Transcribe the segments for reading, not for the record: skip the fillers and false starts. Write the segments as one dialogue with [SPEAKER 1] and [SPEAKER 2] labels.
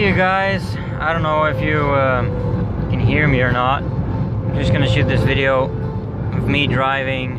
[SPEAKER 1] you guys. I don't know if you can hear me or not. I'm just gonna shoot this video of me driving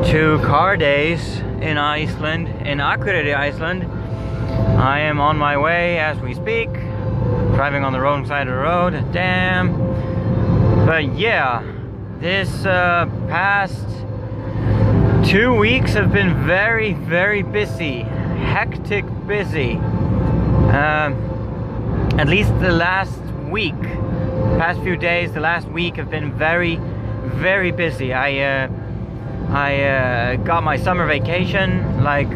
[SPEAKER 1] to CarDays in Iceland, in Akureyri, Iceland. I am on my way as we speak, driving on the wrong side of the road. Damn. But yeah, this past 2 weeks have been very, very busy, hectic busy. At least the last week, past few days, the last week have been very, very busy. I got my summer vacation like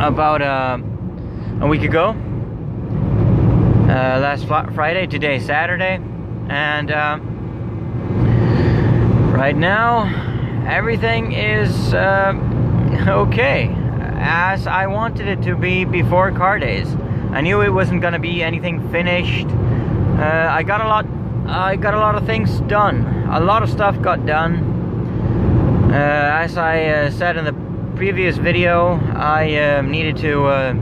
[SPEAKER 1] about a week ago. Last Friday, today Saturday, and right now everything is okay, as I wanted it to be before CarDays. I knew it wasn't gonna be anything finished. I got a lot of things done. A lot of stuff got done. As I said in the previous video, I needed to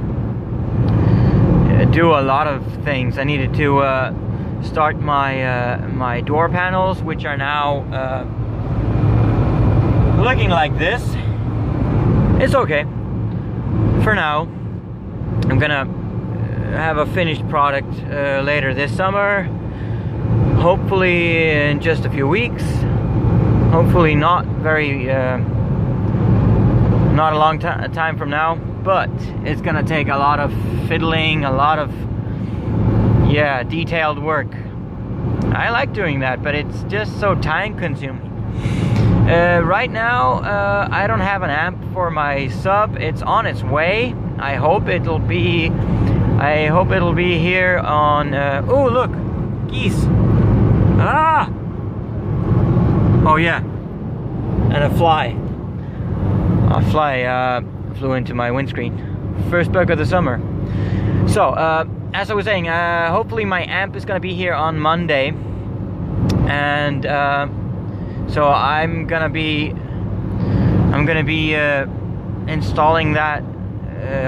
[SPEAKER 1] do a lot of things. I needed to start my door panels, which are now looking like this. It's okay for now. I'm gonna have a finished product later this summer, hopefully in just a few weeks. Hopefully not very not a long time from now, but it's gonna take a lot of fiddling, a lot of detailed work. I like doing that, but it's just so time consuming. Right now I don't have an amp for my sub. It's on its way. I hope it'll be here on oh look, geese. Ah! Oh yeah, and a fly flew into my windscreen. First bug of the summer. So as I was saying, hopefully my amp is gonna be here on Monday, and so I'm gonna be installing that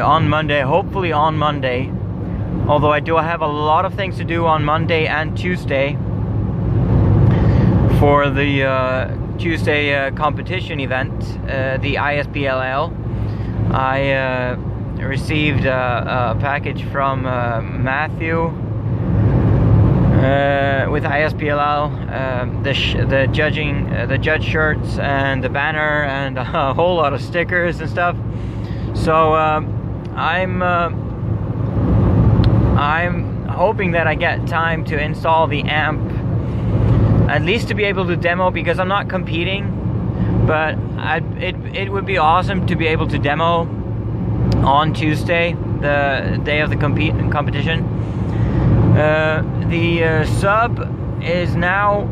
[SPEAKER 1] on Monday, hopefully on Monday. Although I do have a lot of things to do on Monday and Tuesday for the Tuesday competition event, the ISPLL. I received a package from Matthew with ISPLL, the judge shirts and the banner and a whole lot of stickers and stuff. So I'm hoping that I get time to install the amp, at least to be able to demo, because I'm not competing, but it would be awesome to be able to demo on Tuesday, the day of the competition. The sub is now,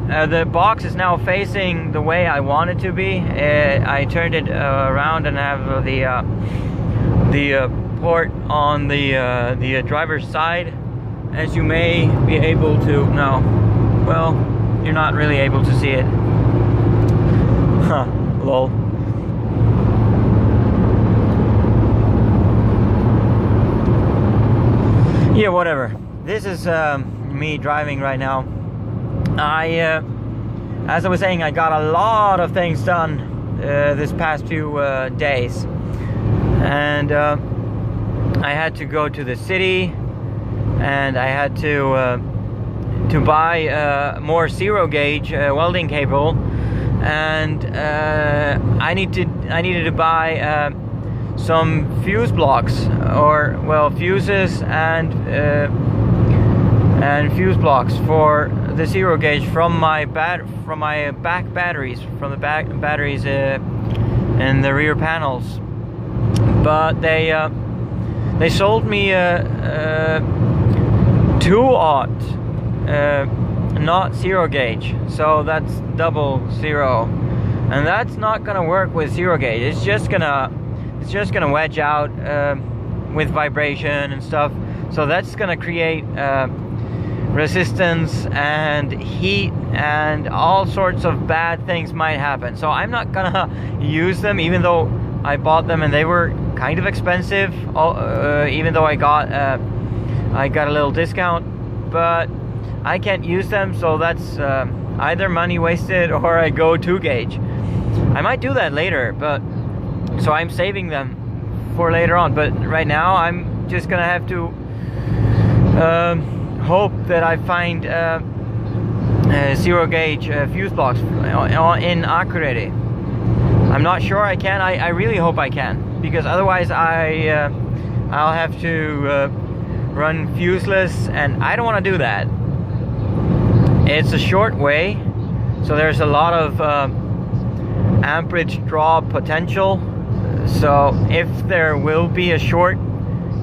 [SPEAKER 1] the box is now facing the way I want it to be. I turned it around and have the port on the driver's side, as you may be able to now. Well, you're not really able to see it. Huh, lol. Yeah, whatever. This is me driving right now. As I was saying, I got a lot of things done this past few days, and I had to go to the city, and I had to buy more zero gauge welding cable, and I needed to buy some fuse blocks, or well, fuses and fuse blocks for the zero gauge from my back batteries, from the back batteries in the rear panels. But they sold me 2/0, not zero gauge, so that's double zero, and that's not gonna work with zero gauge. It's just gonna wedge out with vibration and stuff. So that's gonna create resistance and heat, and all sorts of bad things might happen. So I'm not gonna use them, even though I bought them and they were kind of expensive, even though I got I got a little discount, but I can't use them, so that's either money wasted or I go 2 gauge. I might do that later, but so I'm saving them for later on, but right now I'm just gonna have to hope that I find 0 gauge fuse blocks in Akureyri. I'm not sure I can. I really hope I can, because otherwise I'll have to run fuseless, and I don't want to do that. It's a short way, so there's a lot of amperage draw potential. So if there will be a short,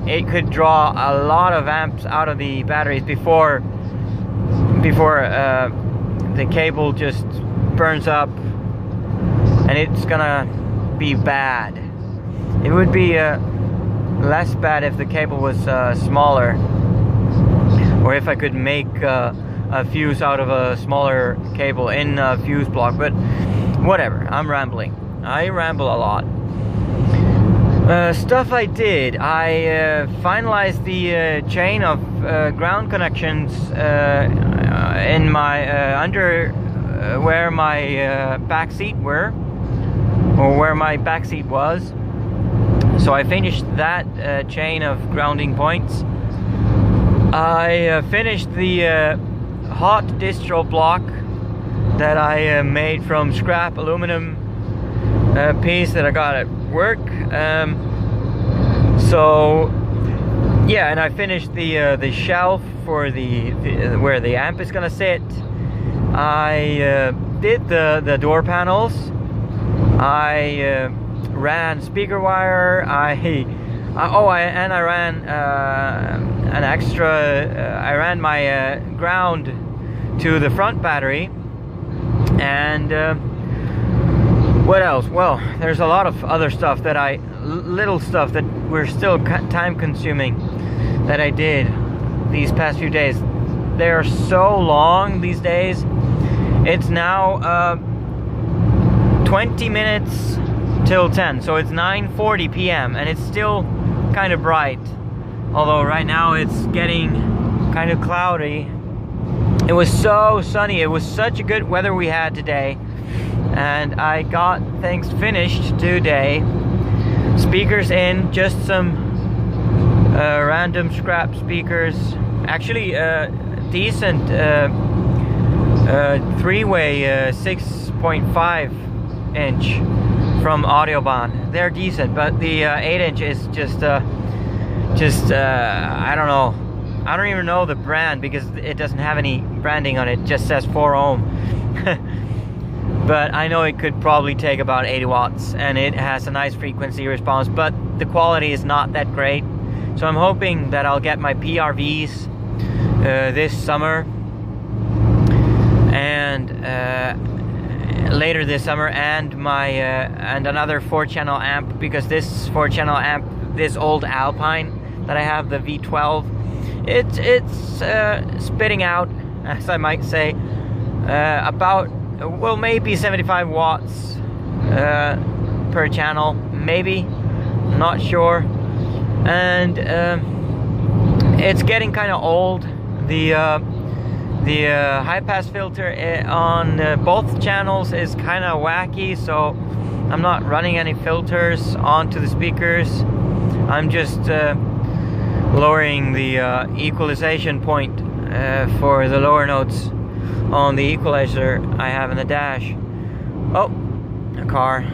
[SPEAKER 1] it could draw a lot of amps out of the batteries before the cable just burns up, and it's gonna be bad. It would be less bad if the cable was smaller, or if I could make a fuse out of a smaller cable in a fuse block, but whatever, I'm rambling. I ramble a lot. Stuff I did. I finalized the chain of ground connections in my under where my back seat were, or where my back seat was. So I finished that chain of grounding points. I finished the hot distro block that I made from scrap aluminum piece that I got at work. So yeah, and I finished the shelf for the where the amp is gonna sit. I did the door panels. I ran speaker wire. I ran an extra. I ran my ground to the front battery, and what else? Well, there's a lot of other stuff that little stuff that were still time consuming that I did these past few days. They are so long these days. It's now 20 minutes till 10, so it's 9:40 p.m. and it's still kind of bright, although right now it's getting kind of cloudy. It was so sunny. It was such a good weather we had today, and I got things finished today. Speakers in, just some random scrap speakers, actually decent 3-way 6.5 inch from Audiobahn. They're decent, but the 8-inch is just I don't know. I don't even know the brand because it doesn't have any branding on it. It just says 4 ohm. But I know it could probably take about 80 watts, and it has a nice frequency response, but the quality is not that great. So I'm hoping that I'll get my PRVs this summer, and later this summer, and my and another 4-channel amp, because this 4-channel amp, this old Alpine that I have, the V12, it's spitting out, as I might say, about, well, maybe 75 watts per channel, maybe, not sure. And it's getting kind of old. The high pass filter on both channels is kind of wacky, so I'm not running any filters onto the speakers. I'm just lowering the equalization point for the lower notes on the equalizer I have in the dash. Oh, a car.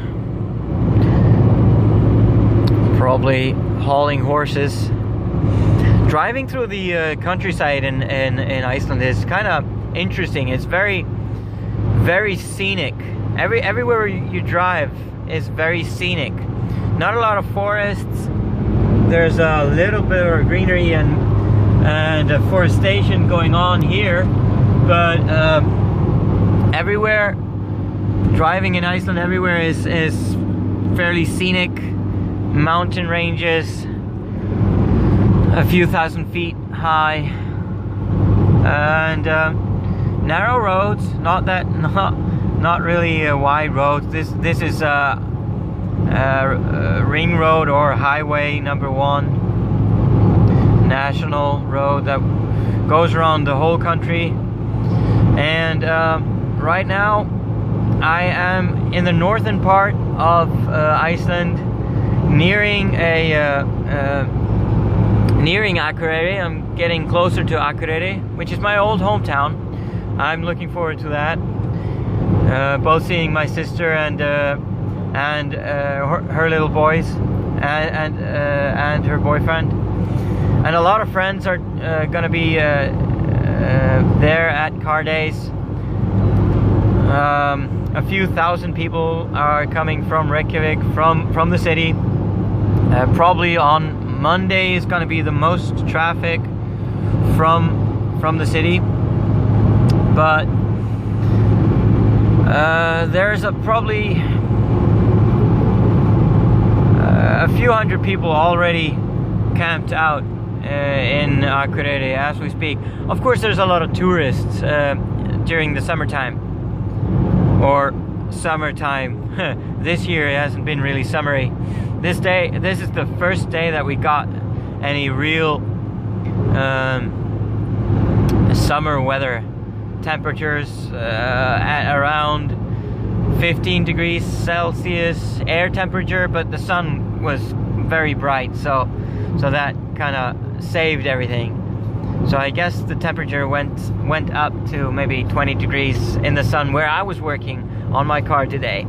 [SPEAKER 1] Probably hauling horses. Driving through the countryside in Iceland is kind of interesting. It's very, very scenic. Everywhere you drive is very scenic. Not a lot of forests. There's a little bit of greenery and forestation going on here, but everywhere, driving in Iceland everywhere is fairly scenic. Mountain ranges, a few thousand feet high, and narrow roads. Not really wide roads. This is ring road or highway number 1. national road that goes around the whole country. And right now I am in the northern part of Iceland, nearing Akureyri. I'm getting closer to Akureyri, which is my old hometown. I'm looking forward to that. Both seeing my sister and her little boys and her boyfriend, and a lot of friends are gonna be there at CarDays. A few thousand people are coming from Reykjavik, from the city. Probably on Monday is gonna be the most traffic from the city, but there's probably a few hundred people already camped out in Akureyri as we speak. Of course, there's a lot of tourists during the summertime, or summertime. This year it hasn't been really summery. This is the first day that we got any real summer weather. Temperatures at around 15 degrees Celsius air temperature, but the sun was very bright, so that kind of saved everything. So I guess the temperature went up to maybe 20 degrees in the sun where I was working on my car today.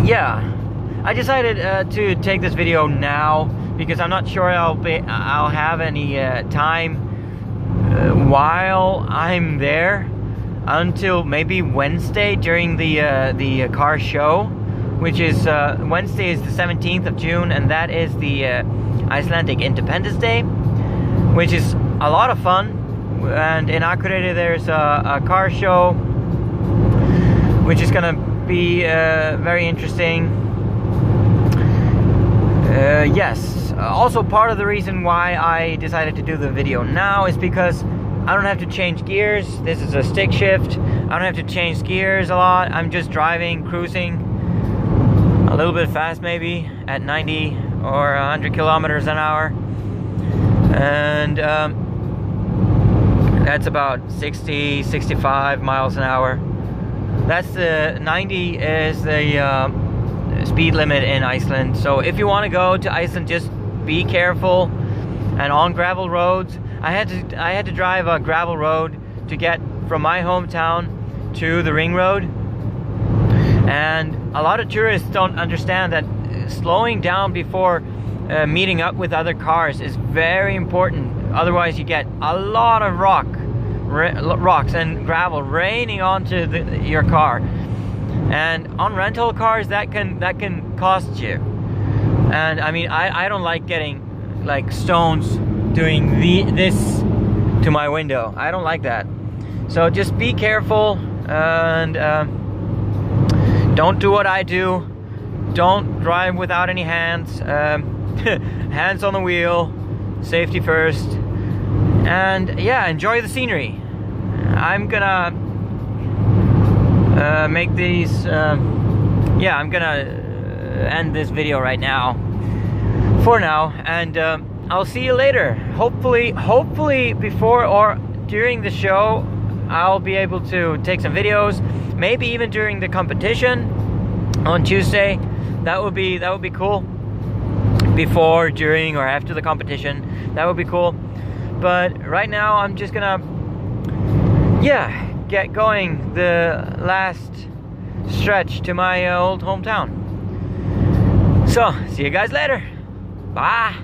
[SPEAKER 1] Yeah, I decided to take this video now because I'm not sure I'll have any time while I'm there until maybe Wednesday during the car show, which is Wednesday is the 17th of June, and that is the Icelandic Independence Day, which is a lot of fun. And in Akureyri there's a car show, which is gonna be very interesting. Yes. Also, part of the reason why I decided to do the video now is because I don't have to change gears. This is a stick shift. I don't have to change gears a lot. I'm just driving, cruising a little bit fast, maybe at 90 or 100 kilometers an hour, and that's about 60-65 miles an hour. That's the 90 is the speed limit in Iceland. So if you want to go to Iceland, just be careful. And on gravel roads, I had to drive a gravel road to get from my hometown to the ring road, and a lot of tourists don't understand that slowing down before meeting up with other cars is very important. Otherwise you get a lot of rocks and gravel raining onto your car, and on rental cars that can cost you. And I mean, I don't like getting like stones doing this to my window. I don't like that. So just be careful, and don't do what I do. Don't drive without any hands. Hands on the wheel, safety first, and yeah, enjoy the scenery. I'm gonna make these yeah, I'm gonna end this video right now for now, and I'll see you later. Hopefully before or during the show I'll be able to take some videos, maybe even during the competition on Tuesday. That would be cool. Before, during, or after the competition, that would be cool. But right now I'm just gonna, yeah, get going the last stretch to my old hometown. So see you guys later. Bye.